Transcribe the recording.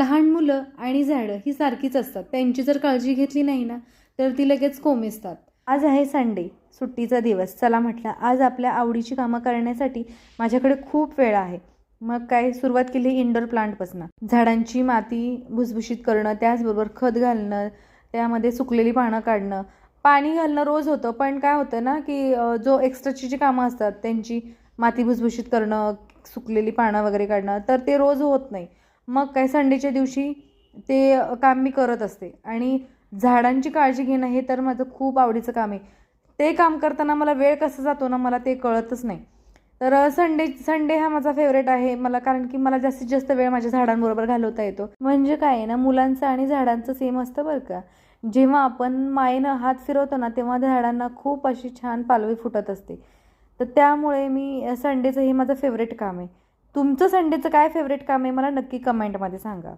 लहान मुलं आणि झाडं ही सारखीच असतात. त्यांची जर काळजी घेतली नाही ना तर ती लगेच कोमेजतात. आज आहे संडे, सुट्टीचा दिवस. चला म्हटलं आज आपल्या आवडीची कामं करण्यासाठी माझ्याकडे खूप वेळ आहे. मग काय सुरुवात केली इंडोर प्लांटपासून. झाडांची माती भुसभुशीत करणं, त्याचबरोबर खत घालणं, त्यामध्ये सुकलेली पानं काढणं, पाणी घालणं रोज होतं. पण काय होतं ना की जो एक्स्ट्राची जी कामं असतात त्यांची माती भुसभुशीत करणं, सुकलेली पानं वगैरे काढणं, तर ते रोज होत नाही. मग काय संडेच्या दिवशी ते काम मी करत असते. आणि झाडांची काळजी घेणं हे तर माझं खूप आवडीचं काम आहे. ते काम करताना मला वेळ कसा जातो ना मला ते कळतच नाही. तर संडे हा माझा फेवरेट आहे मला, कारण की मला जास्तीत जास्त वेळ माझ्या झाडांबरोबर घालवता येतो. म्हणजे काय आहे ना, मुलांचं आणि झाडांचं सेम असतं बरं का. जेव्हा आपण मायेनं हात फिरवतो ना तेव्हा झाडांना खूप अशी छान पालवी फुटत असते. तर त्यामुळे मी संडेचं हे माझं फेवरेट काम आहे. तुमचं संडेचं काय फेवरेट काम आहे मला नक्की कमेंटमध्ये सांगा.